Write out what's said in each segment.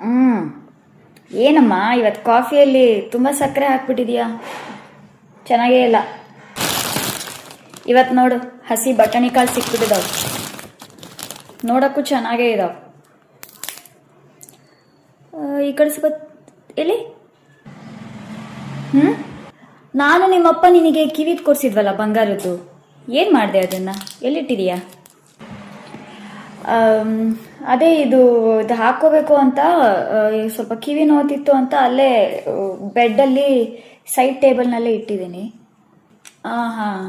ಹ್ಞೂ. ಏನಮ್ಮ ಇವತ್ತು ಕಾಫಿಯಲ್ಲಿ ತುಂಬ ಸಕ್ಕರೆ ಹಾಕ್ಬಿಟ್ಟಿದ್ಯಾ? ಚೆನ್ನಾಗೇ ಇಲ್ಲ. ಇವತ್ತು ನೋಡು, ಹಸಿ ಬಟಾಣಿ ಕಾಳು ಸಿಕ್ಬಿಟ್ಟಿದಾವೆ, ನೋಡೋಕ್ಕೂ ಚೆನ್ನಾಗೇ ಇದಾವೆ. ಈ ಕಡೆ ಸ್ವಲ್ಪ ಎಲ್ಲಿ? ನಾನು ನಿಮ್ಮಪ್ಪ ನಿನಗೆ ಕಿವಿದ್ ಕೊಡ್ಸಿದ್ವಲ್ಲ ಬಂಗಾರದ್ದು, ಏನು ಮಾಡಿದೆ ಅದನ್ನು? ಎಲ್ಲಿಟ್ಟಿದೀಯಾ? ಅದೇ ಇದು ಹಾಕೋಬೇಕು ಅಂತ ಸ್ವಲ್ಪ ಕಿವಿ ನೋತಿತ್ತು ಅಂತ ಅಲ್ಲೇ ಬೆಡ್ಡಲ್ಲಿ ಸೈಡ್ ಟೇಬಲ್ನಲ್ಲೇ ಇಟ್ಟಿದ್ದೀನಿ. ಹಾಂ ಹಾಂ,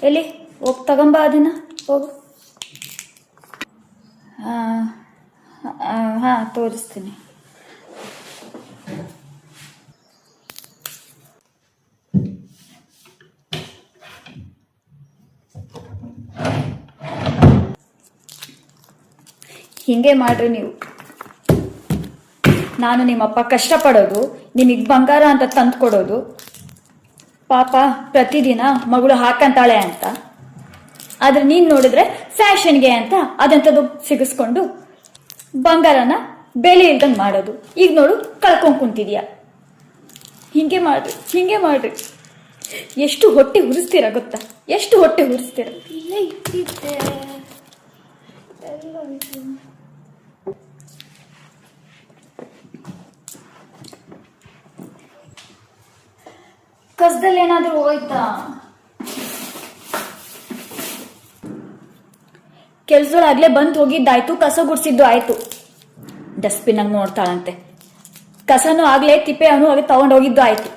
ಎಲ್ಲಿ ಹೋಗಿ ತಗೊಂಬ ಅದನ್ನು, ಹೋಗು. ಹಾಂ ತೋರಿಸ್ತೀನಿ. ಹಿಂಗೆ ಮಾಡ್ರಿ ನೀವು. ನಾನು ನಿಮ್ಮಪ್ಪ ಕಷ್ಟಪಡೋದು, ನಿಮಗೆ ಬಂಗಾರ ಅಂತ ತಂದು ಕೊಡೋದು, ಪಾಪ ಪ್ರತಿದಿನ ಮಗಳು ಹಾಕಂತಾಳೆ ಅಂತ. ಆದ್ರೆ ನೀನು ನೋಡಿದ್ರೆ ಫ್ಯಾಷನ್ಗೆ ಅಂತ ಅದಂಥದ್ದು ಸಿಗಿಸ್ಕೊಂಡು ಬಂಗಾರನ ಬೆಲೆ ಇಲ್ದಂಗೆ ಮಾಡೋದು. ಈಗ ನೋಡು ಕಳ್ಕೊಂಡು ಕುಂತಿದ್ಯಾ. ಹಿಂಗೆ ಮಾಡ್ರಿ, ಹಿಂಗೆ ಮಾಡ್ರಿ. ಎಷ್ಟು ಹೊಟ್ಟೆ ಹುರಿಸ್ತೀರ ಗೊತ್ತಾ? ಎಷ್ಟು ಹೊಟ್ಟೆ ಹುರಿಸ್ತೀರ. ಇಲ್ಲೇ ಇಟ್ಟಿದ್ದೆ ಎಲ್ಲ. ಕಸದಲ್ಲಿ ಏನಾದ್ರೂ ಹೋಯ್ತಾ? ಕೆಲ್ಸದೊಳಾಗ್ಲೇ ಬಂದು ಹೋಗಿದ್ದಾಯ್ತು, ಕಸ ಗುಡ್ಸಿದ್ದು ಆಯ್ತು. ಡಸ್ಟ್ಬಿನ್ ಆಗಿ ನೋಡ್ತಾಳಂತೆ. ಕಸನೂ ಆಗ್ಲೇ ತಿಪ್ಪೆ ಅವನು ಹಾಗೆ ತಗೊಂಡೋಗಿದ್ದು ಆಯ್ತು.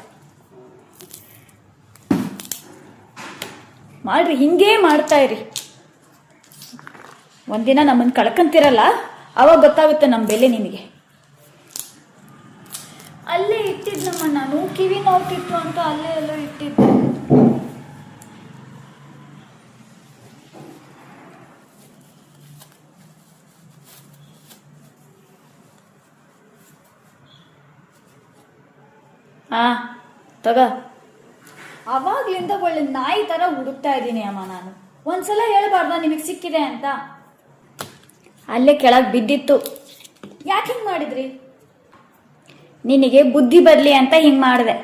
ಮಾಡ್ರಿ, ಹಿಂಗೇ ಮಾಡ್ತಾ ಇರಿ. ಒಂದಿನ ನಮ್ಮನ್ನು ಕಳ್ಕಂತಿರಲ್ಲ, ಅವಾಗ ಗೊತ್ತಾಗುತ್ತೆ ನಮ್ಮ ಬೆಲೆ ನಿಮಗೆ. ಅಲ್ಲೇ ಇಟ್ಟಿದ್ನಮ್ಮ ನಾನು, ಕಿವಿ ನೋವ್ತಿತ್ತು ಅಂತ ಅಲ್ಲೇ ಎಲ್ಲ ಇಟ್ಟಿದ್ದೆ. ತಗ. ಅವಾಗ್ಲಿಂದ ಒಳ್ಳೆ ನಾಯಿ ತರ ಹುಡುಕ್ತಾ ಇದ್ದೀನಿ ಅಮ್ಮ ನಾನು. ಒಂದ್ಸಲ ಹೇಳ್ಬಾರ್ದ ನಿಮಗೆ ಸಿಕ್ಕಿದೆ ಅಂತ? ಅಲ್ಲೇ ಕೆಳಗೆ ಬಿದ್ದಿತ್ತು. ಯಾಕೆ ಹಿಂಗೆ ಮಾಡಿದ್ರಿ? ನಿನಗೆ ಬುದ್ಧಿ ಬರಲಿ ಅಂತ ಹಿಂಗೆ ಮಾಡಿದೆ.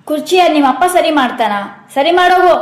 ಕುರ್ಚಿಯ ನಿಮ್ಮಪ್ಪ ಸರಿ ಮಾಡ್ತಾನ? ಸರಿ ಮಾಡೋಗು.